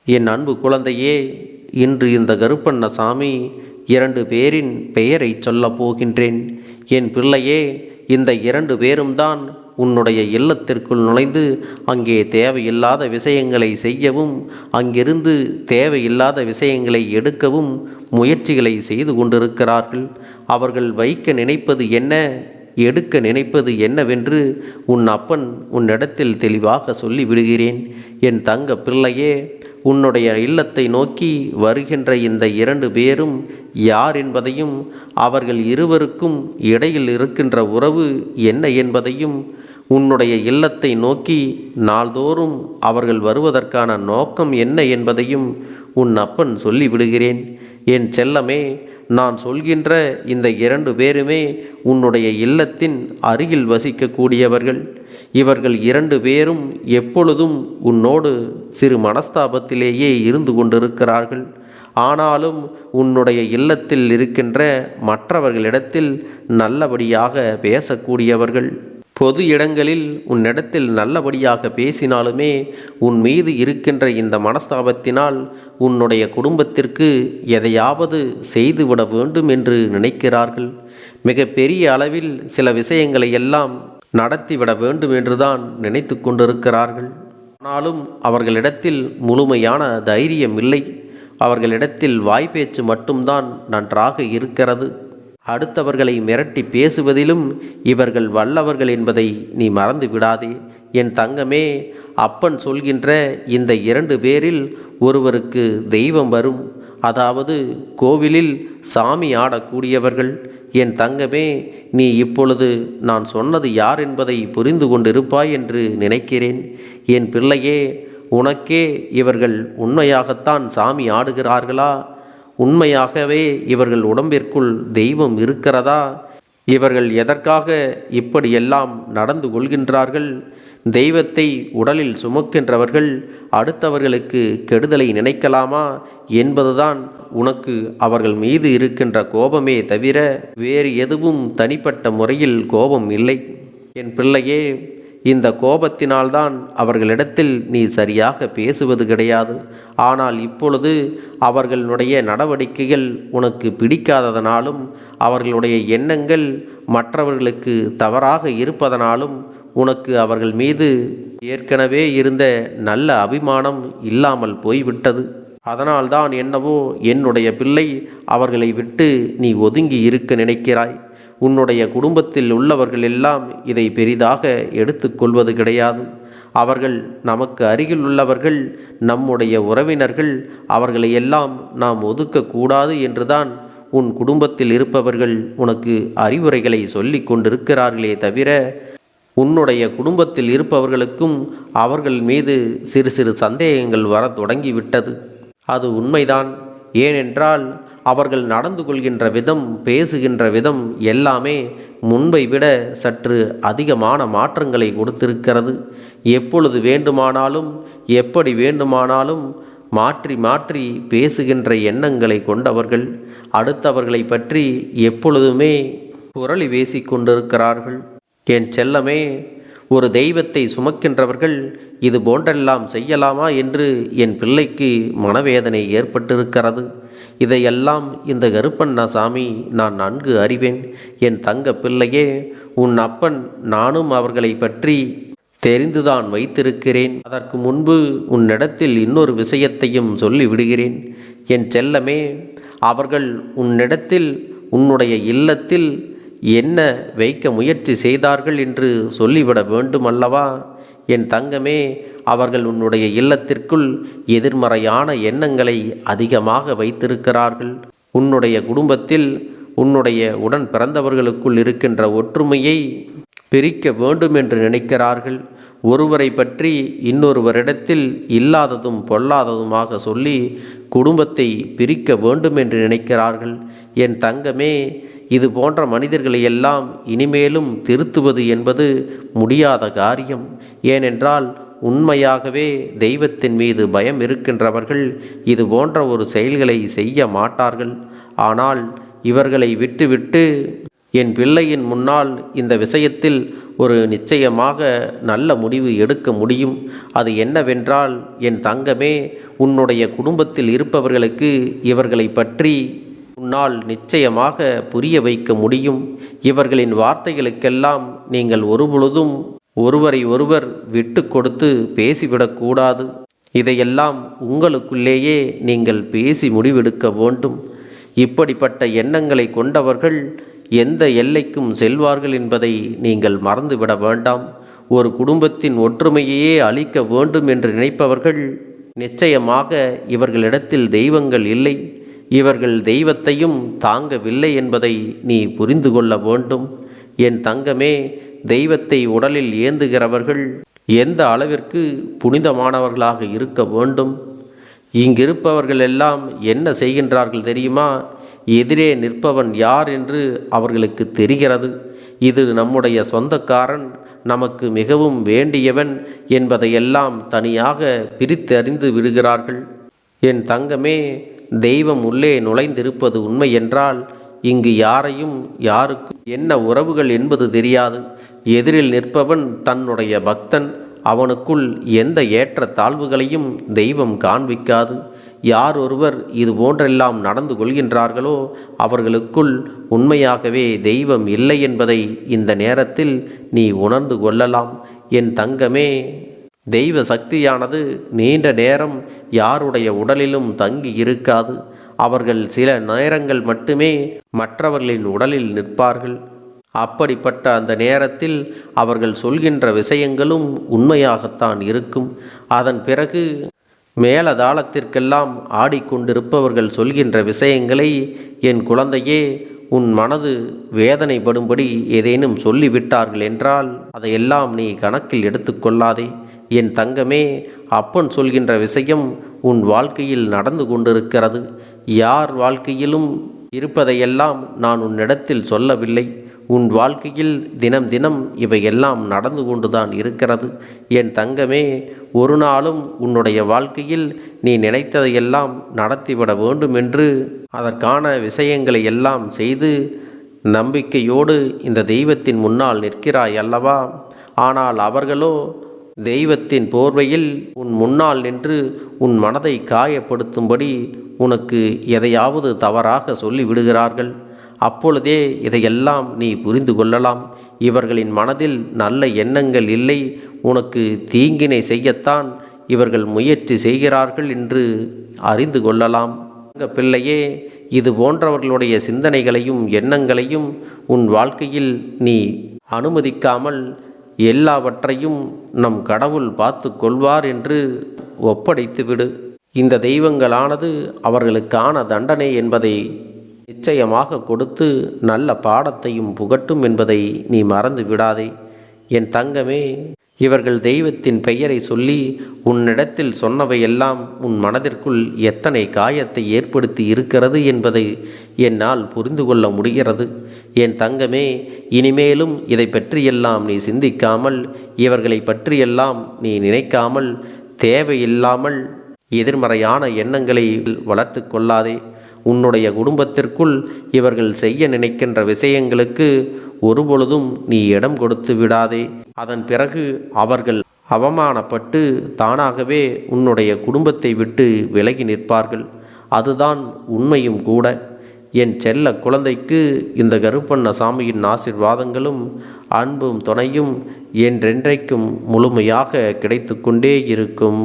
என் அன்பு குழந்தையே, இன்று இந்த கருப்பண்ணசாமி 2 பேரின் பெயரை சொல்லப் போகின்றேன். என் பிள்ளையே, இந்த 2 பேரும் தான் உன்னுடைய இல்லத்திற்குள் நுழைந்து அங்கே தேவையில்லாத விஷயங்களை செய்யவும், அங்கிருந்து தேவையில்லாத விஷயங்களை எடுக்கவும் முயற்சிகளை செய்து கொண்டிருக்கிறார்கள். அவர்கள் வைக்க நினைப்பது என்ன, எடுக்க நினைப்பது என்னவென்று உன் அப்பன் உன்னிடத்தில் தெளிவாக சொல்லிவிடுகிறேன். என் தங்க பிள்ளையே, உன்னுடைய இல்லத்தை நோக்கி வருகின்ற இந்த 2 பேரும் யார் என்பதையும், அவர்கள் இருவருக்கும் இடையில் இருக்கின்ற உறவு என்ன என்பதையும், உன்னுடைய இல்லத்தை நோக்கி நாள்தோறும் அவர்கள் வருவதற்கான நோக்கம் என்ன என்பதையும் உன் அப்பன் சொல்லிவிடுகிறேன். என் செல்லமே, நான் சொல்கின்ற இந்த 2 பேருமே உன்னுடைய இல்லத்தின் அருகில் வசிக்கக்கூடியவர்கள். இவர்கள் 2 பேரும் எப்பொழுதும் உன்னோடு சிறு மனஸ்தாபத்திலேயே இருந்து கொண்டிருக்கிறார்கள். ஆனாலும் உன்னுடைய இல்லத்தில் இருக்கின்ற மற்றவர்களிடத்தில் நல்லபடியாக பேசக்கூடியவர்கள். பொது இடங்களில் உன்னிடத்தில் நல்லபடியாக பேசினாலுமே உன் மீது இருக்கின்ற இந்த மனஸ்தாபத்தினால் உன்னுடைய குடும்பத்திற்கு எதையாவது செய்துவிட வேண்டும் என்று நினைக்கிறார்கள். மிக பெரிய அளவில் சில விஷயங்களை எல்லாம் நடத்திவிட வேண்டும் என்றுதான் நினைத்து கொண்டிருக்கிறார்கள். ஆனாலும் அவர்களிடத்தில் முழுமையான தைரியம் இல்லை. அவர்களிடத்தில் வாய்ப்பேச்சு மட்டும்தான் நன்றாக இருக்கிறது. அடுத்தவர்களை மிரட்டி பேசுவதிலும் இவர்கள் வல்லவர்கள் என்பதை நீ மறந்து விடாதே. என் தங்கமே, அப்பன் சொல்கின்ற இந்த 2 பேரில் ஒருவருக்கு தெய்வம் வரும், அதாவது கோவிலில் சாமி ஆடக்கூடியவர்கள். என் தங்கமே, நீ இப்பொழுது நான் சொன்னது யார் என்பதை புரிந்து கொண்டிருப்பாய் என்று நினைக்கிறேன். என் பிள்ளையே, உனக்கே இவர்கள் உண்மையாகத்தான் சாமி ஆடுகிறார்களா? உண்மையாகவே இவர்கள் உடம்பிற்குள் தெய்வம் இருக்கிறதா? இவர்கள் எதற்காக இப்படியெல்லாம் நடந்து கொள்கின்றார்கள்? தெய்வத்தை உடலில் சுமக்கின்றவர்கள் அடுத்தவர்களுக்கு கெடுதலை நினைக்கலாமா என்பதுதான் உனக்கு அவர்கள் மீது இருக்கின்ற கோபமே தவிர வேறு எதுவும் தனிப்பட்ட முறையில் கோபம் இல்லை. என் பிள்ளையே, இந்த கோபத்தினால்தான் அவர்களிடத்தில் நீ சரியாக பேசுவது கிடையாது. ஆனால் இப்பொழுது அவர்களுடைய நடவடிக்கைகள் உனக்கு பிடிக்காததனாலும், அவர்களுடைய எண்ணங்கள் மற்றவர்களுக்கு தவறாக இருப்பதனாலும் உனக்கு அவர்கள் மீது ஏற்கனவே இருந்த நல்ல அபிமானம் இல்லாமல் போய்விட்டது. அதனால்தான் என்னவோ என்னுடைய பிள்ளை, அவர்களை விட்டு நீ ஒதுங்கி இருக்க நினைக்கிறாய். உன்னுடைய குடும்பத்தில் உள்ளவர்கள் எல்லாம் இதை பெரிதாக எடுத்துக்கொள்வது கிடையாது. அவர்கள் நமக்கு அருகில் உள்ளவர்கள், நம்முடைய உறவினர்கள். அவர்களை எல்லாம் நாம் ஒதுக்கக்கூடாது என்றுதான் உன் குடும்பத்தில் இருப்பவர்கள் உனக்கு அறிவுரைகளை சொல்லி கொண்டிருக்கிறார்களே தவிர, உன்னுடைய குடும்பத்தில் இருப்பவர்களுக்கும் அவர்கள் மீது சிறு சிறு சந்தேகங்கள் வர தொடங்கிவிட்டது. அது உண்மைதான். ஏனென்றால் அவர்கள் நடந்து கொள்கின்ற விதம், பேசுகின்ற விதம் எல்லாமே முன்பை விட சற்று அதிகமான மாற்றங்களை கொடுத்திருக்கிறது. எப்பொழுது வேண்டுமானாலும் எப்படி வேண்டுமானாலும் மாற்றி மாற்றி பேசுகின்ற எண்ணங்களை கொண்டவர்கள். அடுத்தவர்களை பற்றி எப்பொழுதுமே புரளி பேசிக் கொண்டிருக்கிறார்கள். என் செல்லமே, ஒரு தெய்வத்தை சுமக்கின்றவர்கள் இது போன்றெல்லாம் செய்யலாமா என்று என் பிள்ளைக்கு மனவேதனை ஏற்பட்டிருக்கிறது. இதையெல்லாம் இந்த கருப்பண்ணசாமி நான் நன்கு அறிவேன். என் தங்க பிள்ளையே, உன் அப்பன் நானும் அவர்களை பற்றி தெரிந்துதான் வைத்திருக்கிறேன். அதற்கு முன்பு உன்னிடத்தில் இன்னொரு விஷயத்தையும் சொல்லிவிடுகிறேன். என் செல்லமே, அவர்கள் உன்னிடத்தில் உன்னுடைய இல்லத்தில் என்ன வைக்க முயற்சி செய்தார்கள் என்று சொல்லிவிட வேண்டும் அல்லவா? என் தங்கமே, அவர்கள் உன்னுடைய இல்லத்திற்குள் எதிர்மறையான எண்ணங்களை அதிகமாக வைத்திருக்கிறார்கள். உன்னுடைய குடும்பத்தில் உன்னுடைய உடன் பிறந்தவர்களுக்குள் இருக்கின்ற ஒற்றுமையை பிரிக்க வேண்டும் என்று நினைக்கிறார்கள். ஒருவரை பற்றி இன்னொருவரிடத்தில் இல்லாததும் பொல்லாததுமாக சொல்லி குடும்பத்தை பிரிக்க வேண்டும் என்று நினைக்கிறார்கள். என் தங்கமே, இது போன்ற மனிதர்களை எல்லாம் இனிமேலும் திருத்துவது என்பது முடியாத காரியம். ஏனென்றால் உண்மையாகவே தெய்வத்தின் மீது பயம் இருக்கின்றவர்கள் இது போன்ற ஒரு செயல்களை செய்ய மாட்டார்கள். ஆனால் இவர்களை விட்டுவிட்டு என் பிள்ளையின் முன்னால் இந்த விஷயத்தில் ஒரு நிச்சயமாக நல்ல முடிவு எடுக்க முடியும். அது என்னவென்றால், என் தங்கமே, உன்னுடைய குடும்பத்தில் இருப்பவர்களுக்கு இவர்களை பற்றி உன்னால் நிச்சயமாக புரிய வைக்க முடியும். இவர்களின் வார்த்தைகளுக்கெல்லாம் நீங்கள் ஒருபொழுதும் ஒருவரை ஒருவர் விட்டு கொடுத்து பேசிவிடக்கூடாது. இதையெல்லாம் உங்களுக்குள்ளேயே நீங்கள் பேசி முடிவெடுக்க வேண்டும். இப்படிப்பட்ட எண்ணங்களை கொண்டவர்கள் எந்த எல்லைக்கும் செல்வார்கள் என்பதை நீங்கள் மறந்துவிட வேண்டாம். ஒரு குடும்பத்தின் ஒற்றுமையையே அழிக்க வேண்டும் என்று நினைப்பவர்கள் நிச்சயமாக இவர்களிடத்தில் தெய்வங்கள் இல்லை, இவர்கள் தெய்வத்தையும் தாங்கவில்லை என்பதை நீ புரிந்து கொள்ள வேண்டும். என் தங்கமே, தெய்வத்தை உடலில் ஏந்துகிறவர்கள் எந்த அளவிற்கு புனிதமானவர்களாக இருக்க வேண்டும். இங்கிருப்பவர்கள் எல்லாம் என்ன செய்கின்றார்கள் தெரியுமா? எதிரே நிற்பவன் யார் என்று அவர்களுக்கு தெரிகிறது. இது நம்முடைய சொந்தக்காரன், நமக்கு மிகவும் வேண்டியவன் என்பதையெல்லாம் தனியாக பிரித்தறிந்து விடுகிறார்கள். என் தங்கமே, தெய்வம் உள்ளே நுழைந்திருப்பது உண்மை என்றால் இங்கு யாரையும் யாருக்கும் என்ன உறவுகள் என்பது தெரியாது. எதிரில் நிற்பவன் தன்னுடைய பக்தன். அவனுக்குள் எந்த ஏற்ற தாழ்வுகளையும் தெய்வம் காண்பிக்காது. யார் ஒருவர் இது போன்றெல்லாம் நடந்து கொள்கின்றார்களோ அவர்களுக்குள் உண்மையாகவே தெய்வம் இல்லை என்பதை இந்த நேரத்தில் நீ உணர்ந்து கொள்ளலாம். என் தங்கமே, தெய்வ சக்தியானது நீண்ட நேரம் யாருடைய உடலிலும் தங்கி இருக்காது. அவர்கள் சில நேரங்கள் மட்டுமே மற்றவர்களின் உடலில் நிற்பார்கள். அப்படிப்பட்ட அந்த நேரத்தில் அவர்கள் சொல்கின்ற விஷயங்களும் உண்மையாகத்தான் இருக்கும். அதன் பிறகு மேலதாளத்திற்கெல்லாம் ஆடிக்கொண்டிருப்பவர்கள் சொல்கின்ற விஷயங்களை, என் குழந்தையே, உன் மனது வேதனைப்படும்படி ஏதேனும் சொல்லிவிட்டார்கள் என்றால் அதையெல்லாம் நீ கணக்கில் எடுத்துக்கொள்ளாதே. என் தங்கமே, அப்பன் சொல்கின்ற விஷயம் உன் வாழ்க்கையில் நடந்து கொண்டிருக்கிறது. யார் வாழ்க்கையிலும் இருப்பதையெல்லாம் நான் உன்னிடத்தில் சொல்லவில்லை. உன் வாழ்க்கையில் தினம் தினம் இவையெல்லாம் நடந்து கொண்டுதான் இருக்கிறது. என் தங்கமே, ஒரு நாளும் உன்னுடைய வாழ்க்கையில் நீ நினைத்ததையெல்லாம் நடத்திவிட வேண்டும் என்று அதற்கான விஷயங்களை எல்லாம் செய்து நம்பிக்கையோடு இந்த தெய்வத்தின் முன்னால் நிற்கிறாய் அல்லவா? ஆனால் அவர்களோ தெய்வத்தின் போர்வையில் உன் முன்னால் நின்று உன் மனதை காயப்படுத்தும்படி உனக்கு எதையாவது தவறாக சொல்லிவிடுகிறார்கள். அப்பொழுதே இதையெல்லாம் நீ புரிந்து கொள்ளலாம். இவர்களின் மனதில் நல்ல எண்ணங்கள் இல்லை, உனக்கு தீங்கினை செய்யத்தான் இவர்கள் முயற்சி செய்கிறார்கள் என்று அறிந்து கொள்ளலாம். பிள்ளையே, இது போன்றவர்களுடைய சிந்தனைகளையும் எண்ணங்களையும் உன் வாழ்க்கையில் நீ அனுமதிக்காமல் எல்லாவற்றையும் நம் கடவுள் பார்த்து கொள்வார் என்று ஒப்படைத்துவிடு. இந்த தெய்வங்களானது அவர்களுக்கான தண்டனை என்பதை நிச்சயமாக கொடுத்து நல்ல பாடத்தையும் புகட்டும் என்பதை நீ மறந்து விடாதே. என் தங்கமே, இவர்கள் தெய்வத்தின் பெயரை சொல்லி உன்னிடத்தில் சொன்னவையெல்லாம் உன் மனதிற்குள் எத்தனை காயத்தை ஏற்படுத்தி இருக்கிறது என்பதை என்னால் புரிந்து கொள்ள முடிகிறது. என் தங்கமே, இனிமேலும் இதை பற்றியெல்லாம் நீ சிந்திக்காமல், இவர்களை பற்றியெல்லாம் நீ நினைக்காமல், தேவையில்லாமல் எதிர்மறையான எண்ணங்களை வளர்த்து கொள்ளாதே. உன்னுடைய குடும்பத்திற்குள் இவர்கள் செய்ய நினைக்கின்ற விஷயங்களுக்கு ஒருபொழுதும் நீ இடம் கொடுத்து விடாதே. அதன் பிறகு அவர்கள் அவமானப்பட்டு தானாகவே உன்னுடைய குடும்பத்தை விட்டு விலகி நிற்பார்கள். அதுதான் உண்மையும் கூட. என் செல்ல குழந்தைக்கு இந்த கருப்பண்ணசாமியின் ஆசீர்வாதங்களும் அன்பும் துணையும் என்றென்றைக்கும் முழுமையாக கிடைத்து கொண்டே இருக்கும்.